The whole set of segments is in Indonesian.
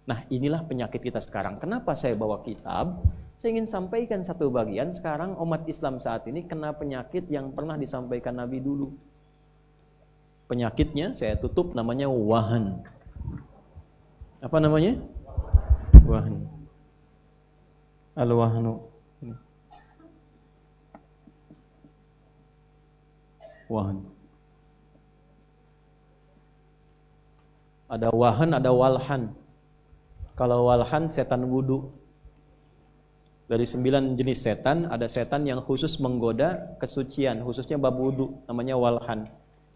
Nah, inilah penyakit kita sekarang. Kenapa saya bawa kitab? Saya ingin sampaikan satu bagian. Sekarang umat Islam saat ini kena penyakit yang pernah disampaikan Nabi dulu. Penyakitnya saya tutup, namanya wahan. Apa namanya? Wahan. Al-wahnu. Wahan. Ada wahan, ada walhan. Kalau walhan setan wudu. Dari 9 jenis setan, ada setan yang khusus menggoda kesucian, khususnya bab wudu, namanya walhan.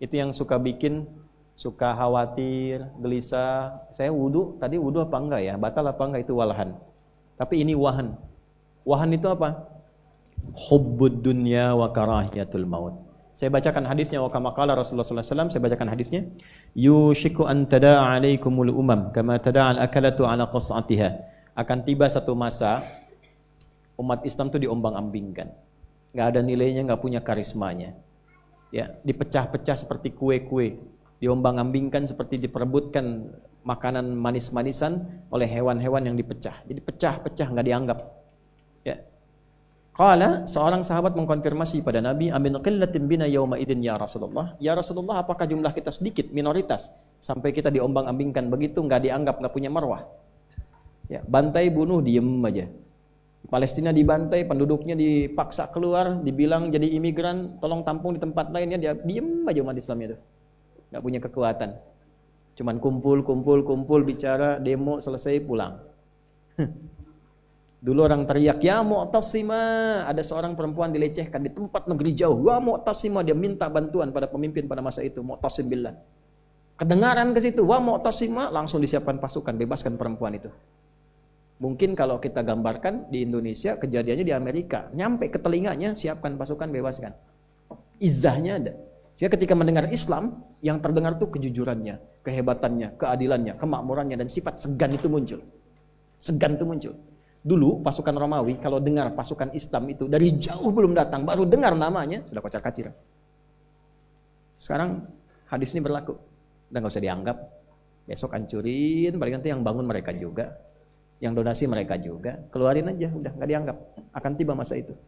Itu yang suka bikin, suka khawatir, gelisah. Saya wudu, tadi wudu apa enggak ya? Batal apa enggak, itu walhan. Tapi ini wahan. Wahan itu apa? Hubbud dunya wa karahiyatul maut. Saya bacakan hadisnya, wa kama qala Rasulullah sallallahu alaihi wasallam, saya bacakan hadisnya. Yushiku an tada'a 'alaikumul umam kama tada'a al-akalatu 'ala qas'atiha. Akan tiba satu masa umat Islam itu diombang-ambingkan. Enggak ada nilainya, enggak punya karismanya. Ya, dipecah-pecah seperti kue-kue, diombang-ambingkan seperti diperebutkan makanan manis-manisan oleh hewan-hewan yang dipecah. Jadi pecah-pecah, enggak dianggap. Ya. Qala, seorang sahabat mengkonfirmasi pada Nabi, amin qillatin bina yauma idzin ya Rasulullah. Ya Rasulullah, apakah jumlah kita sedikit, minoritas, sampai kita diombang-ambingkan begitu, enggak dianggap, enggak punya marwah. Ya, bantai, bunuh, diem aja. Palestina dibantai, penduduknya dipaksa keluar, dibilang jadi imigran, tolong tampung di tempat lainnya, dia diem aja umat Islamnya itu. Enggak punya kekuatan. Cuman kumpul, bicara, demo, selesai, pulang. Dulu orang teriak, ya Mu'tasimah. Ada seorang perempuan dilecehkan di tempat negeri jauh. Ya Mu'tasimah, dia minta bantuan pada pemimpin pada masa itu, Mu'tasim billah. Kedengaran ke situ, wa Mu'tasimah, langsung disiapkan pasukan, bebaskan perempuan itu. Mungkin kalau kita gambarkan di Indonesia, kejadiannya di Amerika, nyampe ke telinganya, siapkan pasukan, bebaskan. Izzahnya ada. Sehingga ketika mendengar Islam, yang terdengar tuh kejujurannya, kehebatannya, keadilannya, kemakmurannya, dan sifat segan itu muncul. Segan itu muncul. Dulu pasukan Romawi kalau dengar pasukan Islam itu dari jauh belum datang, baru dengar namanya sudah kocar-kacir. Sekarang hadis ini berlaku, udah nggak usah dianggap. Besok hancurin, paling nanti yang bangun mereka juga, yang donasi mereka juga, keluarin aja, udah nggak dianggap. Akan tiba masa itu.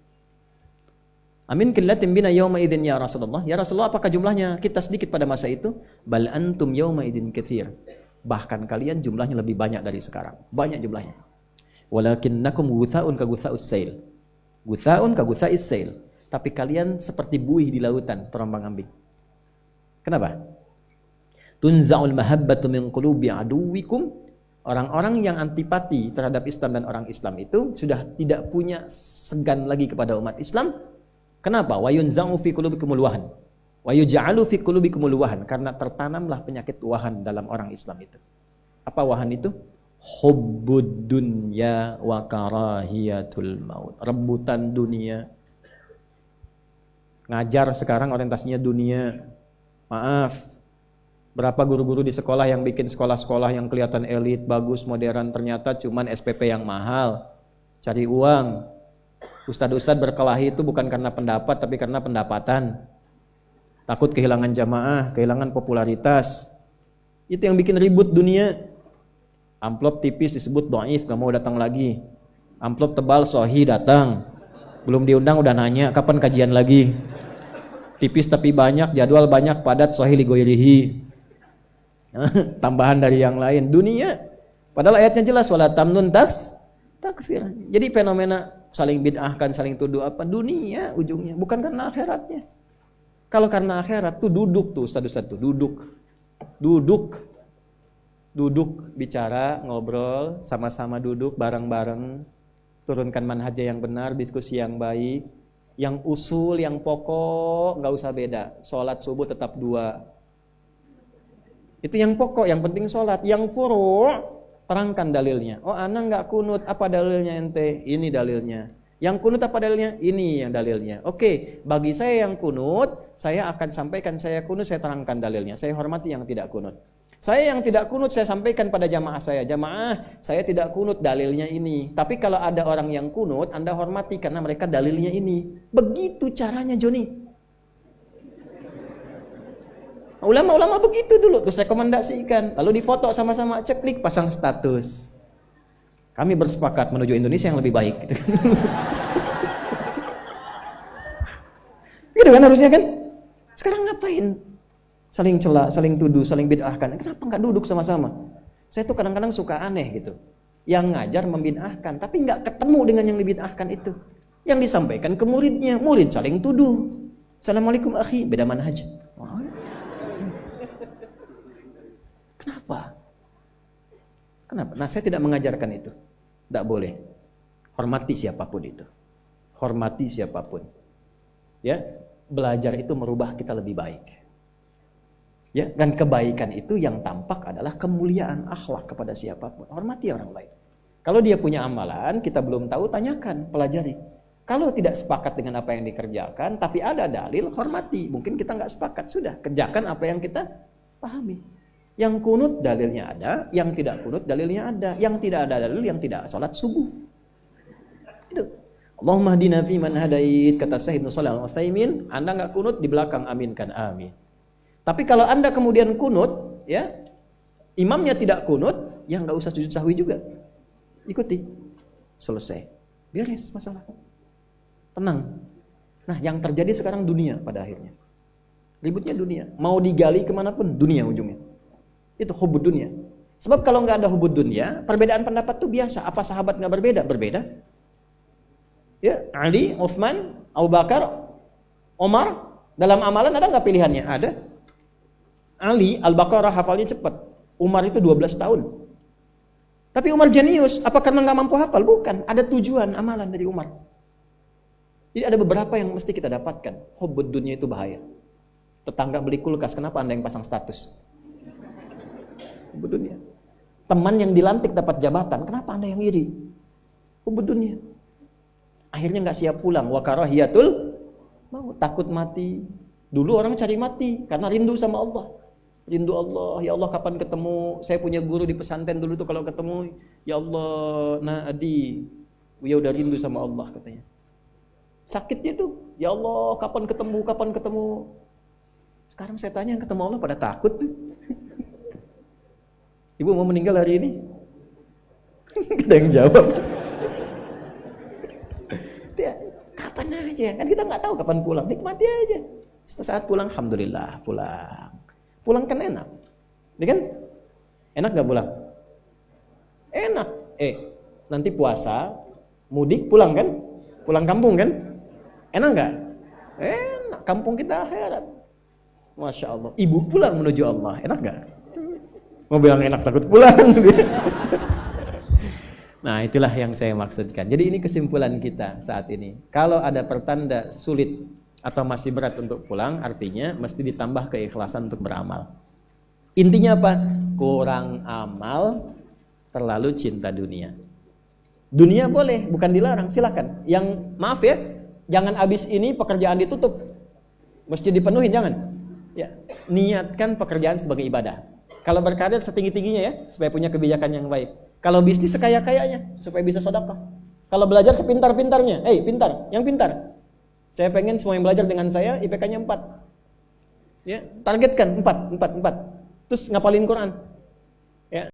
Amin qillatin bina yauma idzin ya Rasulullah. Ya Rasulullah, apakah jumlahnya kita sedikit pada masa itu? Bal antum yauma idzin katsir. Bahkan kalian jumlahnya lebih banyak dari sekarang. Banyak jumlahnya. Walakinnakum gutha'un ka gutha'us sail. Gutha'un ka gutha'is sail. Tapi kalian seperti buih di lautan, terombang-ambing. Kenapa? Tunza'ul mahabbatu min qulubi aduwikum. Orang-orang yang antipati terhadap Islam dan orang Islam itu sudah tidak punya segan lagi kepada umat Islam. Kenapa? Wa yunza'u fi qulubikumul wahan. Wa yuj'alu fi qulubikumul wahan. Karena tertanamlah penyakit wahan dalam orang Islam itu. Apa wahan itu? Hubbud dunya wa karahiyatul maut. Rebutan dunia. Ngajar sekarang orientasinya dunia. Maaf, berapa guru-guru di sekolah yang bikin sekolah-sekolah yang kelihatan elit, bagus, modern, ternyata cuman SPP yang mahal, cari uang. Ustadz-ustadz berkelahi itu bukan karena pendapat, tapi karena pendapatan. Takut kehilangan jamaah, kehilangan popularitas. Itu yang bikin ribut dunia. Amplop tipis disebut dhaif, gak mau datang lagi. Amplop tebal sohi datang. Belum diundang udah nanya kapan kajian lagi. Tipis tapi banyak, jadwal banyak, padat, sohi li goirihi. Tambahan dari yang lain. Dunia. Padahal ayatnya jelas, wala tamnun taksir. Jadi fenomena saling bid'ahkan, saling tuduh apa? Dunia ujungnya, bukan karena akhiratnya. Kalau karena akhirat tuh duduk tuh ustaz-ustaz tuh, duduk, bicara, ngobrol, sama-sama duduk bareng-bareng, turunkan manhajnya yang benar, diskusi yang baik, yang usul, yang pokok, nggak usah beda. Sholat subuh tetap 2. Itu yang pokok, yang penting sholat. Yang furu', terangkan dalilnya. Oh, ana nggak kunut, apa dalilnya ente? Ini dalilnya. Yang kunut apa dalilnya? Ini yang dalilnya. Oke, bagi saya yang kunut, saya akan sampaikan saya kunut, saya terangkan dalilnya. Saya hormati yang tidak kunut. Saya yang tidak kunut, saya sampaikan pada jamaah saya. Jamaah, saya tidak kunut, dalilnya ini. Tapi kalau ada orang yang kunut, Anda hormati karena mereka dalilnya ini. Begitu caranya, Joni. Ulama-ulama begitu dulu, terus rekomendasikan, lalu difoto sama-sama, ceklik, pasang status. Kami bersepakat menuju Indonesia yang lebih baik. Gitu kan, gitu kan harusnya kan? Sekarang ngapain? Saling cela, saling tuduh, saling bid'ahkan. Kenapa nggak duduk sama-sama? Saya tuh kadang-kadang suka aneh gitu. Yang ngajar membid'ahkan, tapi nggak ketemu dengan yang dibid'ahkan itu. Yang disampaikan ke muridnya, murid saling tuduh. Assalamualaikum akhi, beda manhaj. Kenapa? Kenapa? Nah, saya tidak mengajarkan itu. Tidak boleh. Hormati siapapun itu. Hormati siapapun. Ya, belajar itu merubah kita lebih baik. Ya, dan kebaikan itu yang tampak adalah kemuliaan akhlak kepada siapapun. Hormati orang lain. Kalau dia punya amalan, kita belum tahu, tanyakan, pelajari. Kalau tidak sepakat dengan apa yang dikerjakan, tapi ada dalil, hormati. Mungkin kita nggak sepakat, sudah kerjakan apa yang kita pahami. Yang kunut dalilnya ada, yang tidak kunut dalilnya ada, yang tidak ada dalil, yang tidak salat subuh. Itu. Allahumma hdina fi man hadait, kata Syekh Ibnu Shalih Al-Utsaimin, Anda nggak kunut di belakang aminkan, amin. Tapi kalau Anda kemudian kunut, ya, imamnya tidak kunut, ya nggak usah sujud sahwi juga. Ikuti. Selesai. Beres masalah. Tenang. Nah, yang terjadi sekarang dunia pada akhirnya. Ributnya dunia. Mau digali kemanapun, dunia ujungnya. Itu hubud dunia. Sebab kalau nggak ada hubud dunia, perbedaan pendapat itu biasa. Apa sahabat nggak berbeda? Berbeda. Ya, Ali, Utsman, Abu Bakar, Omar, dalam amalan ada nggak pilihannya? Ada. Ali, Al-Baqarah hafalnya cepat. Umar itu 12 tahun. Tapi Umar jenius. Apa karena nggak mampu hafal? Bukan. Ada tujuan amalan dari Umar. Jadi ada beberapa yang mesti kita dapatkan. Hubud dunia itu bahaya. Tetangga beli kulkas, kenapa Anda yang pasang status? Hubud dunia. Teman yang dilantik dapat jabatan, kenapa Anda yang iri? Hubud dunia. Akhirnya nggak siap pulang. Wa karahiyatul maut, takut mati. Dulu orang cari mati karena rindu sama Allah. Rindu Allah, ya Allah kapan ketemu? Saya punya guru di pesantren dulu tuh kalau ketemu, ya Allah, nah Adi, ya udah rindu sama Allah katanya. Sakitnya tuh, ya Allah kapan ketemu, kapan ketemu? Sekarang saya tanya yang ketemu Allah pada takut tuh. Ibu mau meninggal hari ini? Ada yang jawab. Dia, kapan aja? Kan kita nggak tahu kapan pulang. Nikmati aja. Setelah saat pulang, alhamdulillah pulang. Pulang kan enak. Ini kan enak nggak pulang? Enak. Nanti puasa, mudik pulang kan? Pulang kampung kan? Enak nggak? Enak. Kampung kita akhirat. Masya Allah. Ibu pulang menuju Allah. Enak nggak? Mau bilang enak takut pulang. Nah, itulah yang saya maksudkan. Jadi ini kesimpulan kita saat ini. Kalau ada pertanda sulit atau masih berat untuk pulang, artinya mesti ditambah keikhlasan untuk beramal. Intinya apa? Kurang amal, terlalu cinta dunia. Dunia boleh, bukan dilarang, silakan. Yang maaf ya, jangan abis ini pekerjaan ditutup, mesti dipenuhi, jangan. Ya, niatkan pekerjaan sebagai ibadah. Kalau berkarir setinggi-tingginya ya, supaya punya kebijakan yang baik. Kalau bisnis sekaya-kayanya, supaya bisa sedekah. Kalau belajar sepintar-pintarnya, pintar, yang pintar. Saya pengen semua yang belajar dengan saya IPK-nya 4. Ya, targetkan 4. Terus ngapalin Quran. Ya.